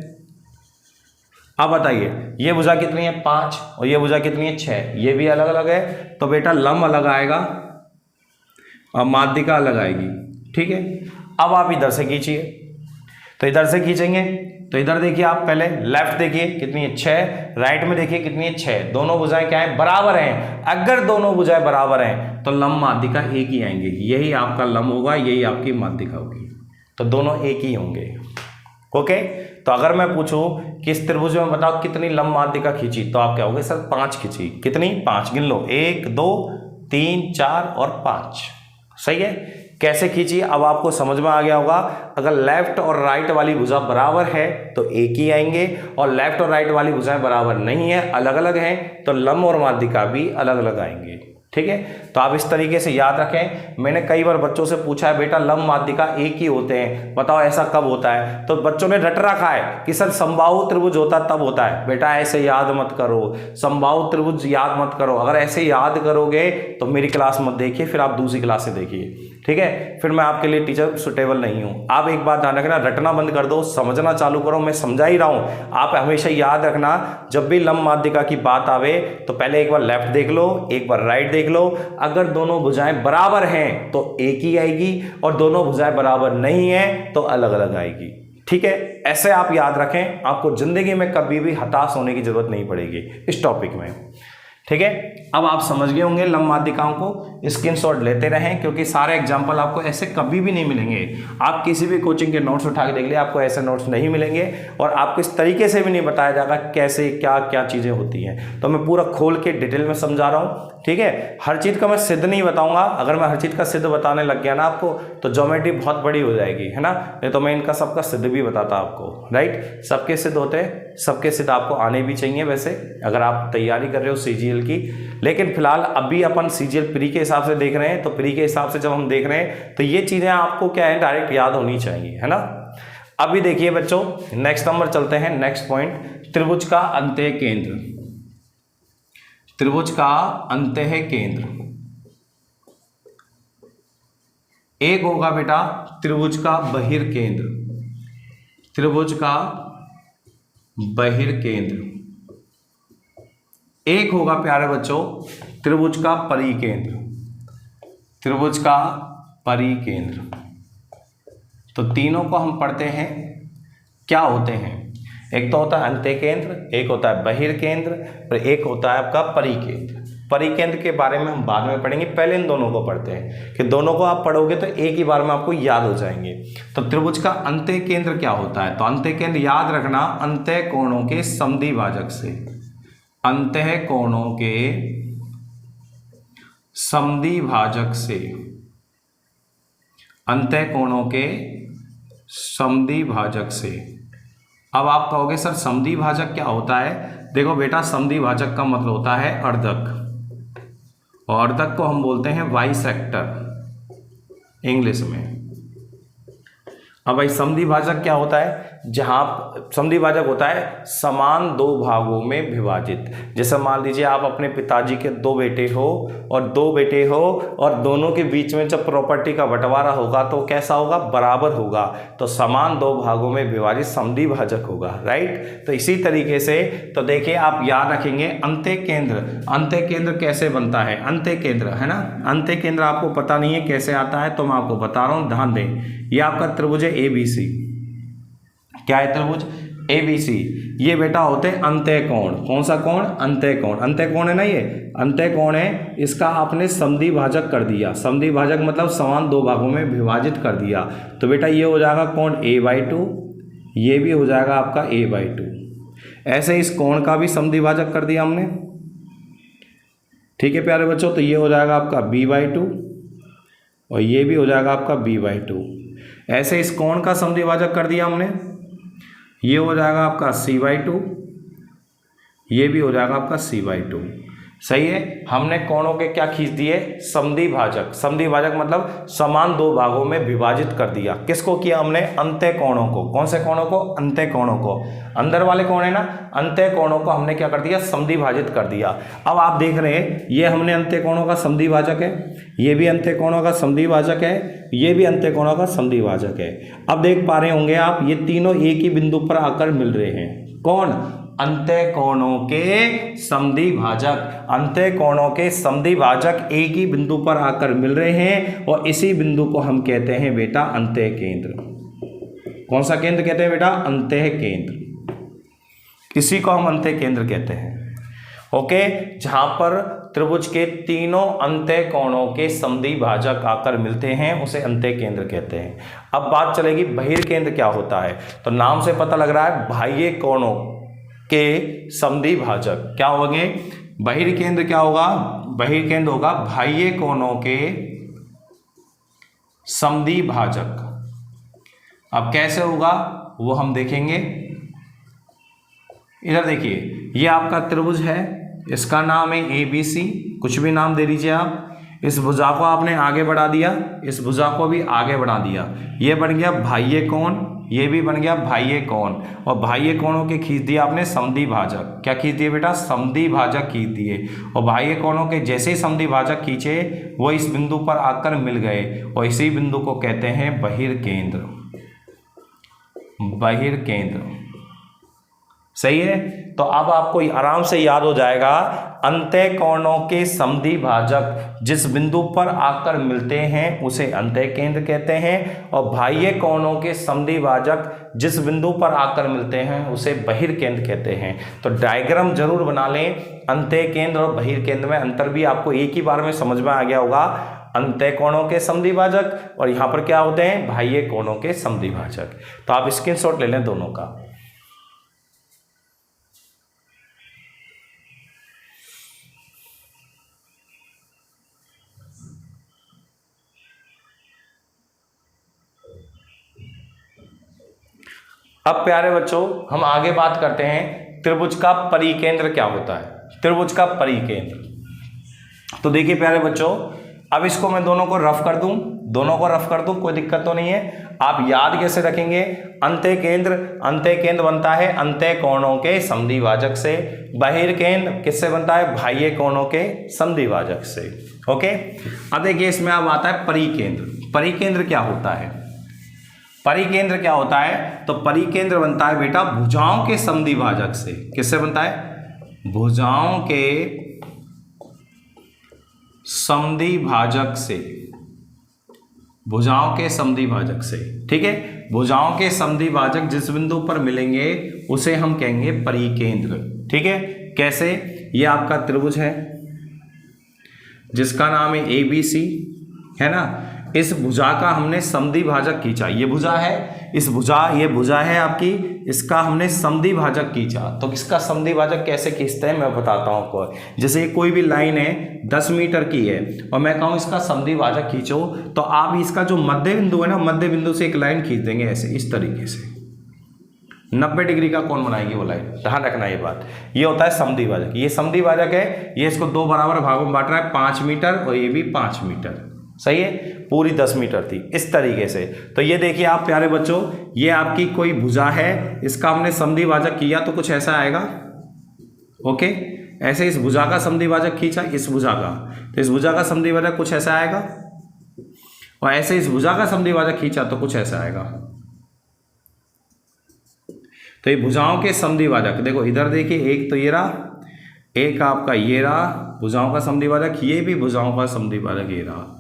अब बताइए ये भुजा कितनी है 5 और ये भुजा कितनी है 6, ये भी अलग अलग है, तो बेटा लंब अलग आएगा और माध्यिका अलग आएगी। ठीक है, अब आप इधर से खींचिए, तो इधर से खींचेंगे तो इधर देखिए आप पहले लेफ्ट देखिए कितनी है 6, राइट में देखिए कितनी है 6, दोनों भुजाएं क्या है, बराबर हैं। अगर दोनों भुजाएं बराबर हैं तो लंब माध्यिका एक ही आएंगे, यही आपका लंब होगा, यही आपकी माध्यिका होगी, तो दोनों एक ही होंगे। ओके, तो अगर मैं पूछूं कि इस त्रिभुज में बताओ कितनी लंब माध्यिका खींची, तो आप क्या होगे सर 5 खींची। कितनी, 5 गिन लो, 1 2 3 4 और 5। सही है, कैसे खींची अब आपको समझ में आ गया होगा। अगर लेफ्ट और राइट वाली भुजा बराबर है तो एक ही आएंगे, और लेफ्ट और राइट वाली भुजाएं बराबर नहीं है, अलग अलग हैं, तो लंब और माध्यिका भी अलग अलग आएंगे। ठीक है, तो आप इस तरीके से याद रखें। मैंने कई बार बच्चों से पूछा है बेटा लंब माध्यिका एक ही होते हैं, बताओ ऐसा कब होता है, तो बच्चों ने रट रखा है कि सर समबाहु त्रिभुज होता तब होता है। बेटा ऐसे याद मत करो, समबाहु त्रिभुज याद मत करो, अगर ऐसे याद करोगे तो मेरी क्लास मत देखिए, फिर आप दूसरी क्लास से देखिए। ठीक है, फिर मैं आपके लिए टीचर सुटेबल नहीं हूं। आप एक बात ध्यान रखना, रटना बंद कर दो, समझना चालू करो। मैं समझा ही रहा हूं, आप हमेशा याद रखना जब भी लंब माध्यिका की बात आवे तो पहले एक बार लेफ्ट देख लो, एक बार राइट देख लो। अगर दोनों भुजाएं बराबर हैं तो एक ही आएगी, और दोनों भुजाएं बराबर नहीं है तो अलग अलग आएगी। ठीक है, ऐसे आप याद रखें, आपको जिंदगी में कभी भी हताश होने की जरूरत नहीं पड़ेगी इस टॉपिक में। ठीक है, अब आप समझ गए होंगे लंब माध्यिकाओं को। स्क्रीनशॉट लेते रहें, क्योंकि सारे एग्जाम्पल आपको ऐसे कभी भी नहीं मिलेंगे। आप किसी भी कोचिंग के नोट्स उठा के देख लिया, आपको ऐसे नोट्स नहीं मिलेंगे, और आपको इस तरीके से भी नहीं बताया जाएगा कैसे क्या क्या चीज़ें होती हैं। तो मैं पूरा खोल के डिटेल में समझा रहा हूँ। ठीक है, हर चीज़ का मैं सिद्ध नहीं बताऊंगा, अगर मैं हर चीज़ का सिद्ध बताने लग गया ना आपको तो ज्योमेट्री बहुत बड़ी हो जाएगी, है ना। नहीं तो मैं इनका सबका सिद्ध भी बताता आपको, राइट। सबके सिद्ध होते हैं, सबके सिद्ध आपको आने भी चाहिए वैसे, अगर आप तैयारी कर रहे हो सीजीएल की। लेकिन फिलहाल अभी अपन सीजीएल प्री के हिसाब से देख रहे हैं, तो प्री के हिसाब से जब हम देख रहे हैं तो ये चीज़ें आपको क्या है डायरेक्ट याद होनी चाहिए, है ना। अभी देखिए बच्चों, नेक्स्ट नंबर चलते हैं, नेक्स्ट पॉइंट, त्रिभुज का अंतः केंद्र। त्रिभुज का अंतः केंद्र एक होगा बेटा त्रिभुज का बहिर्केंद्र, त्रिभुज का बहिर्केंद्र। एक होगा प्यारे बच्चों त्रिभुज का परिकेंद्र, त्रिभुज का परिकेंद्र। तो तीनों को हम पढ़ते हैं, क्या होते हैं, एक तो होता है अंत्य केंद्र, एक होता है बहिर्केंद्र, और एक होता है आपका परिकेंद्र। परिकेंद्र के बारे में हम बाद में पढ़ेंगे, पहले इन दोनों को पढ़ते हैं कि दोनों को आप पढ़ोगे तो एक ही बार में आपको याद हो जाएंगे। तो त्रिभुज का अंत्य केंद्र क्या होता है, तो अंत्य केंद्र याद रखना अंत्य कोणों के समद्विभाजक से, अंतःकोणों के समद्विभाजक से, अंतःकोणों के समद्विभाजक से। अब आप कहोगे सर समद्विभाजक क्या होता है? देखो बेटा, समद्विभाजक का मतलब होता है अर्धक, और अर्धक को हम बोलते हैं बाइसेक्टर इंग्लिश में। अब भाई समद्विभाजक क्या होता है? जहां समद्विभाजक होता है समान दो भागों में विभाजित। जैसे मान लीजिए आप अपने पिताजी के दो बेटे हो और दोनों के बीच में जब प्रॉपर्टी का बंटवारा होगा तो कैसा होगा? बराबर होगा, तो समान दो भागों में विभाजित समद्विभाजक होगा, राइट। तो इसी तरीके से तो देखिए आप याद रखेंगे अंत्यकेंद्र, अंत्यकेंद्र कैसे बनता है? अंत्यकेंद्र है ना, अंत्यकेंद्र आपको पता नहीं है कैसे आता है, तो मैं आपको बता रहा हूं, ध्यान दें। ये आपका त्रिभुज है ABC। क्या है त्रिभुज? ABC। ये बेटा होते हैं अंत्यकोण। कौन सा कोण? अंत्यकोण। अंत्यकोण है ना, ये अंत्यकोण है। इसका आपने समद्विभाजक कर दिया, समद्विभाजक मतलब समान दो भागों में विभाजित कर दिया, तो बेटा ये हो जाएगा कोण A/2, ये भी हो जाएगा आपका A/2। ऐसे इस कोण का भी समद्विभाजक कर दिया हमने, ठीक है प्यारे बच्चों। तो ये हो जाएगा आपका B/2 और ये भी हो जाएगा आपका B/2। ऐसे इस कोण का समद्विभाजक कर दिया हमने, ये हो जाएगा आपका C/2, ये भी हो जाएगा आपका C/2। सही है। हमने कोणों के क्या खींच दिए? समद्विभाजक। समद्विभाजक मतलब समान दो भागों में विभाजित कर दिया। किसको किया हमने? अंत्यकोणों को। कौन से कोणों को? अंत्यकोणों को। अंदर वाले कोण है ना, अंत्यकोणों को हमने क्या कर दिया? समद्विभाजित कर दिया। अब आप देख रहे हैं ये हमने अंत्यकोणों का समद्विभाजक है, ये भी अंत्यकोणों का समद्विभाजक है, ये भी अंत्यकोणों का समद्विभाजक है। अब देख पा रहे होंगे आप, ये तीनों एक ही बिंदु पर आकर मिल रहे हैं। कौन? अंत्यकोणों के समद्विभाजक। अंत्यकोणों के समद्विभाजक एक ही बिंदु पर आकर मिल रहे हैं और इसी बिंदु को हम कहते हैं बेटा अंत्यकेंद्र। कौन सा केंद्र कहते हैं बेटा? अंत्यकेंद्र। इसी को हम अंत्यकेंद्र कहते हैं। ओके, जहां पर त्रिभुज के तीनों अंत्यकोणों के समद्विभाजक आकर मिलते हैं उसे अंत्यकेंद्र कहते हैं। अब बात चलेगी बहिर्केंद्र क्या होता है। तो नाम से पता लग रहा है बाह्य कोणों के समद्विभाजक क्या होंगे? बहिर्केंद्र क्या होगा? बहिर्केंद्र होगा बाह्य कोणों के समद्विभाजक। अब कैसे होगा वो हम देखेंगे। इधर देखिए, ये आपका त्रिभुज है, इसका नाम है ABC, कुछ भी नाम दे दीजिए आप। इस भुजा को आपने आगे बढ़ा दिया, इस भुजा को भी आगे बढ़ा दिया, ये बन गया बाह्य कोण, ये भी बन गया बाह्य कोण, और बाह्य कोणों के खींच दिया आपने समद्विभाजक। क्या खींच दिए बेटा? समद्विभाजक खींच दिए। और बाह्य कोणों के जैसे ही समद्विभाजक खींचे वो इस बिंदु पर आकर मिल गए और इसी बिंदु को कहते हैं बहिर्केंद्र। बहिर्केंद्र, सही है। तो अब आपको आराम से याद हो जाएगा, अंत्यकोणों के समद्विभाजक जिस बिंदु पर आकर मिलते हैं उसे अंत्यकेंद्र कहते हैं, और बाह्य कोणों के समद्विभाजक जिस बिंदु पर आकर मिलते हैं उसे बहिर्केंद्र कहते हैं। तो डायग्राम जरूर बना लें, अंत्यकेंद्र और बहिर्केंद्र में अंतर भी आपको एक ही बार में समझ में आ गया होगा। अंत्यकोणों के समद्विभाजक और यहाँ पर क्या होते हैं? बाह्य कोणों के समद्विभाजक। तो आप स्क्रीनशॉट ले लें दोनों का। अब प्यारे बच्चों हम आगे बात करते हैं त्रिभुज का परिकेंद्र क्या होता है। त्रिभुज का परिकेंद्र, तो देखिए प्यारे बच्चों, अब इसको मैं दोनों को रफ कर दूं, कोई दिक्कत तो नहीं है। आप याद कैसे रखेंगे? अंत्यकेंद्र बनता है अंत्यकोणों के समद्विभाजक से, बहिर्केंद्र किससे बनता है? बाह्य कोणों के समद्विभाजक से। ओके, अब देखिए इसमें अब आता है परिकेंद्र। परिकेंद्र क्या होता है? परिकेंद्र क्या होता है? तो परिकेंद्र बनता है बेटा भुजाओं के समद्विभाजक से। किससे बनता है? भुजाओं के समद्विभाजक से। भुजाओं के समद्विभाजक से, ठीक है। भुजाओं के समद्विभाजक जिस बिंदु पर मिलेंगे उसे हम कहेंगे परिकेंद्र, ठीक है। कैसे? ये आपका त्रिभुज है जिसका नाम है ABC, है ना। इस भुजा का हमने समद्विभाजक खींचा, ये भुजा है, इस भुजा, ये भुजा है आपकी, इसका हमने समद्वि भाजक खींचा। तो इसका समद्वि भाजक कैसे खींचते हैं मैं बताता हूँ आपको। जैसे ये कोई भी लाइन है 10 मीटर की है और मैं कहूँ इसका समद्वि भाजक खींचो, तो आप इसका जो मध्य बिंदु है ना, मध्य बिंदु से एक लाइन खींच देंगे ऐसे, इस तरीके से 90 डिग्री का कोण बनाएगी वो लाइन। ध्यान रखना ये बात, ये होता है समद्वि भाजक। ये समद्वि भाजक है, ये इसको 2 बराबर भागों में बांट रहा है, 5 मीटर और ये भी 5 मीटर, सही है, पूरी 10 मीटर थी इस तरीके से। तो ये देखिए आप प्यारे बच्चों, ये आपकी कोई भुजा है, इसका हमने समद्वि भाजक किया तो कुछ ऐसा आएगा। ओके, ऐसे इस भुजा का समद्वि भाजक खींचा, इस भुजा का, तो इस भुजा का समद्वि भाजक कुछ ऐसा आएगा, और ऐसे इस भुजा का समद्वि भाजक खींचा तो कुछ ऐसा आएगा। तो ये भुजाओं के समद्वि भाजक देखो, इधर देखिए, एक तो ये रहा, एक आपका ये रहा भुजाओं का समद्वि भाजक, ये भी भुजाओं का समद्वि भाजक ये रहा,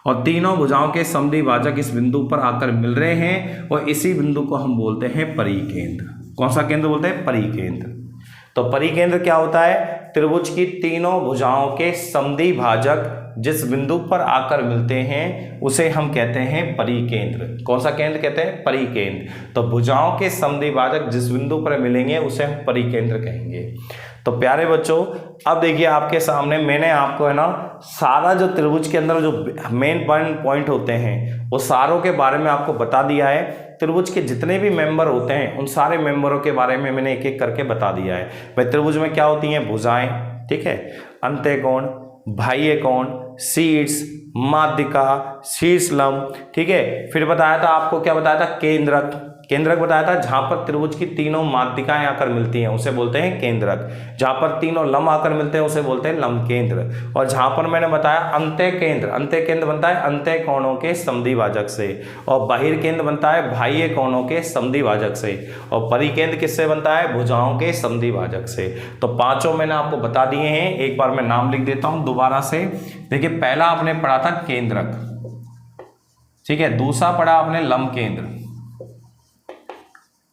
और तीनों भुजाओं के समद्वि भाजक इस बिंदु पर आकर मिल रहे हैं, और इसी बिंदु को हम बोलते हैं परिकेंद्र। कौन सा केंद्र बोलते हैं? परिकेंद्र। तो परिकेंद्र क्या होता है? त्रिभुज की तीनों भुजाओं के समद्वि भाजक जिस बिंदु पर आकर मिलते हैं उसे हम कहते हैं परिकेंद्र। कौन सा केंद्र कहते हैं? परिकेंद्र। तो भुजाओं के समद्वि भाजक जिस बिंदु पर मिलेंगे उसे हम परिकेंद्र कहेंगे। तो प्यारे बच्चों, अब देखिए आपके सामने मैंने आपको है ना सारा जो त्रिभुज के अंदर जो मेन पॉइंट होते हैं वो सारों के बारे में आपको बता दिया है। त्रिभुज के जितने भी मेंबर होते हैं उन सारे मेंबरों के बारे में मैंने एक एक करके बता दिया है। भाई त्रिभुज में क्या होती हैं? भुजाएं, ठीक है, अंत्यकोण, बाह्य कोण, शीर्ष, माध्यिका, शीर्ष लंब, ठीक है। फिर बताया था आपको, क्या बताया था? केंद्रक। केंद्रक बताया था जहां पर त्रिभुज की तीनों माध्यिकाएं आकर मिलती हैं उसे बोलते हैं केंद्रक। जहां पर तीनों लंब आकर मिलते हैं उसे बोलते हैं लंब केंद्र। और जहां पर मैंने बताया अंत्य केंद्र, अंत्य केंद्र बनता है अंत्य कोणों के समद्वि भाजक से, और बहिर्केंद्र बनता है बाह्य कोणों के समद्वि भाजक से, और परिकेंद्र किससे बनता है? भुजाओं के समद्वि भाजक से। तो पांचों मैंने आपको बता दिए हैं। एक बार मैं नाम लिख देता हूं दोबारा से। देखिए, पहला आपने पढ़ा था केंद्रक, ठीक है, दूसरा पढ़ा आपने लंब केंद्र,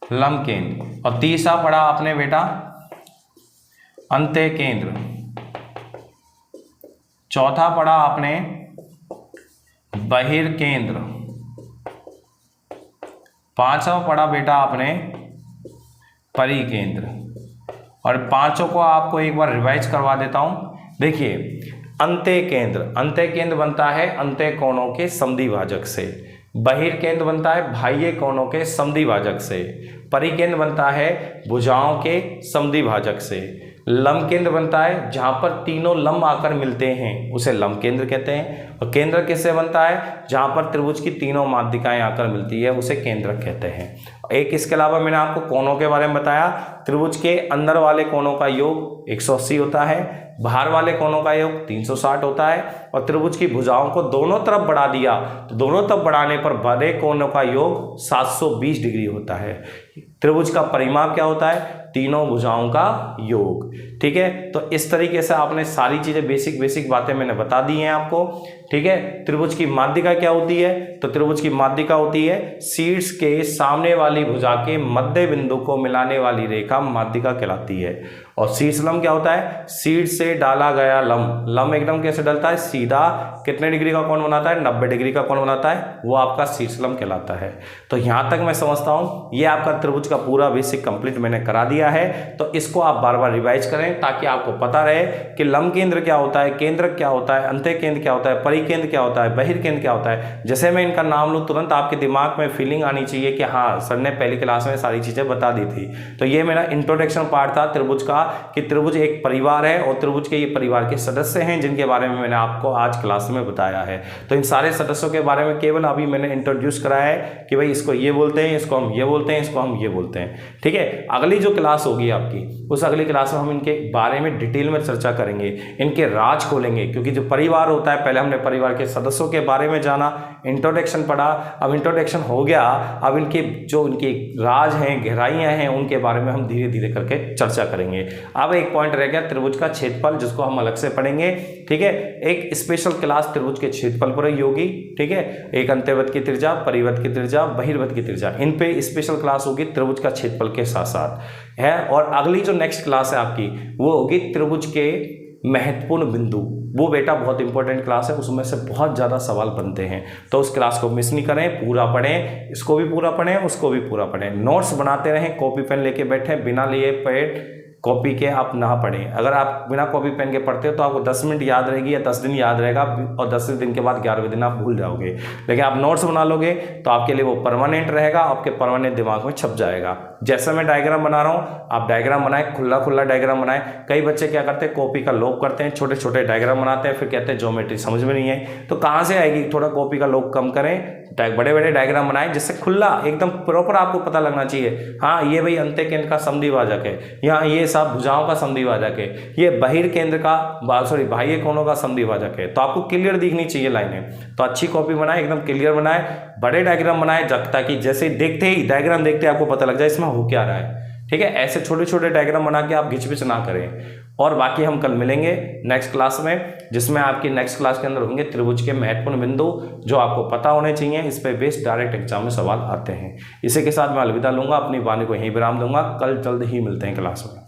लंब केंद्र, और तीसरा पढ़ा आपने बेटा अंत्य केंद्र, चौथा पढ़ा आपने बहिर्केंद्र, पांचवा पढ़ा बेटा आपने परिकेंद्र। और पांचों को आपको एक बार रिवाइज करवा देता हूं। देखिए, अंत्य केंद्र, अंत्य केंद्र बनता है अंत्य कोणों के समद्वि भाजक से, बहिर्केंद्र बनता है बाह्य कोणों के समद्वि भाजक से, परिकेंद्र बनता है भुजाओं के समद्वि भाजक से, लंब केंद्र बनता है जहां पर तीनों लंब आकर मिलते हैं उसे लंब केंद्र कहते हैं, और केंद्र किससे बनता है? जहां पर त्रिभुज की तीनों माध्यिकाएं आकर मिलती है उसे केंद्रक कहते हैं। एक इसके अलावा मैंने आपको कोणों के बारे में बताया। त्रिभुज के अंदर वाले कोणों का योग 180 होता है, बाहर वाले कोणों का योग 360 होता है, और त्रिभुज की भुजाओं को दोनों तरफ बढ़ा दिया तो दोनों तरफ बढ़ाने पर बड़े कोणों का योग 720 डिग्री होता है। त्रिभुज का परिमाप क्या होता है? तीनों भुजाओं का योग, ठीक है। तो इस तरीके से आपने सारी चीजें बेसिक बातें मैंने बता दी हैं आपको, ठीक है। त्रिभुज की माध्यिका क्या होती है? तो त्रिभुज की माध्यिका होती है शीर्ष के सामने वाली भुजा के मध्य बिंदु को मिलाने वाली रेखा माध्यिका कहलाती है। और शीर्ष लंब क्या होता है? शीर्ष से डाला गया लंब, लंब एकदम कैसे डलता है? सीधा कितने डिग्री का कोण बनाता है? 90 डिग्री का कोण बनाता है, वो आपका शीर्ष लंब कहलाता है। तो यहां तक मैं समझता हूं ये आपका त्रिभुज का पूरा बेसिक कंप्लीट मैंने करा दिया है। तो इसको आप बार बार रिवाइज करें ताकि आपको पता रहे कि लंब केंद्र क्या होता है, केंद्रक क्या होता है, अंत्य केंद्र क्या होता है, परिकेंद्र क्या होता है, बहिर्केंद्र क्या होता है। जैसे मैं इनका नाम लूं तुरंत आपके दिमाग में फीलिंग आनी चाहिए कि हाँ सर ने पहली क्लास में सारी चीजें बता दी थी। तो ये मेरा इंट्रोडक्शन पार्ट था त्रिभुज का, कि त्रिभुज एक परिवार है और त्रिभुज के ये परिवार के सदस्य हैं जिनके बारे में मैंने आपको आज क्लास में बताया है। तो इन सारे सदस्यों के बारे में केवल अभी मैंने इंट्रोड्यूस कराया है कि भाई इसको ये बोलते हैं, इसको हम ये बोलते हैं, इसको हम ये बोलते हैं, ठीक है। अगली जो क्लास होगी आपकी, उस अगली क्लास में हम इनके बारे में डिटेल में चर्चा करेंगे, इनके राज खोलेंगे। क्योंकि जो परिवार होता है, पहले हमने परिवार के सदस्यों के बारे में जाना, इंट्रोडक्शन पढ़ा, अब इंट्रोडक्शन हो गया, अब इनके जो इनके राज हैं, गहराइयां हैं, उनके बारे में हम धीरे धीरे करके चर्चा करेंगे। अब एक पॉइंट रह गया त्रिभुज का क्षेत्रफल, जिसको हम अलग से पढ़ेंगे, ठीक है। एक स्पेशल क्लास त्रिभुज के क्षेत्रफल पर होगी, ठीक है। एक अंत्यवत की त्रिज्या, परिवत की त्रिज्या, बहिर्वत की त्रिज्या, इन पे स्पेशल क्लास होगी त्रिभुज का क्षेत्रफल के साथ साथ है। और अगली जो नेक्स्ट क्लास है आपकी वो होगी त्रिभुज के महत्वपूर्ण बिंदु, वो बेटा बहुत इंपॉर्टेंट क्लास है, उसमें से बहुत ज़्यादा सवाल बनते हैं। तो उस क्लास को मिस नहीं करें, पूरा पढ़ें, इसको भी पूरा पढ़ें, उसको भी पूरा पढ़ें, नोट्स बनाते रहें, कॉपी पेन लेके बैठें, बिना लिए पेड कॉपी के आप ना पढ़ें। अगर आप बिना कॉपी पेन के पढ़ते हो तो आपको 10 मिनट याद रहेगी या 10 दिन याद रहेगा, और 10 दिन के बाद 11वें दिन आप भूल जाओगे। लेकिन आप नोट्स बना लोगे तो आपके लिए वो परमानेंट रहेगा, आपके परमानेंट दिमाग में छप जाएगा। जैसे मैं डायग्राम बना रहा हूँ, आप डायग्राम बनाएं, खुला खुला डायग्राम बनाएं। कई बच्चे क्या करते हैं, कॉपी का लोग करते हैं, छोटे छोटे डायग्राम बनाते हैं, फिर कहते हैं ज्योमेट्री समझ में नहीं आई। तो कहाँ से आएगी? थोड़ा कॉपी का लोग कम करें, बड़े बड़े डायग्राम बनाएं, जिससे खुला एकदम प्रॉपर आपको पता लगना चाहिए। हाँ, ये भाई अंत्य केंद्र का समद्विभाजक है, यहाँ ये सब भुजाओं का समद्विभाजक है, ये बहिर्केंद्र का बाह्य कोणों का समद्विभाजक है। तो आपको क्लियर दिखनी चाहिए लाइनें। तो अच्छी कॉपी बनाए, एकदम क्लियर बनाए, बड़े डायग्राम बनाए, ताकि जैसे देखते ही डायग्राम देखते आपको पता लग जाए इसमें हो क्या रहा है। ठीक है, ऐसे छोटे छोटे डायग्राम बना के आप घिच पिच ना करें। और बाकी हम कल मिलेंगे नेक्स्ट क्लास में, जिसमें आपकी नेक्स्ट क्लास के अंदर होंगे त्रिभुज के महत्वपूर्ण बिंदु, जो आपको पता होने चाहिए। इस पे बेस्ड डायरेक्ट एग्जाम में सवाल आते हैं। इसी के साथ मैं अलविदा लूंगा, अपनी वाणी को यहीं विराम दूंगा। कल जल्द ही मिलते हैं क्लास में।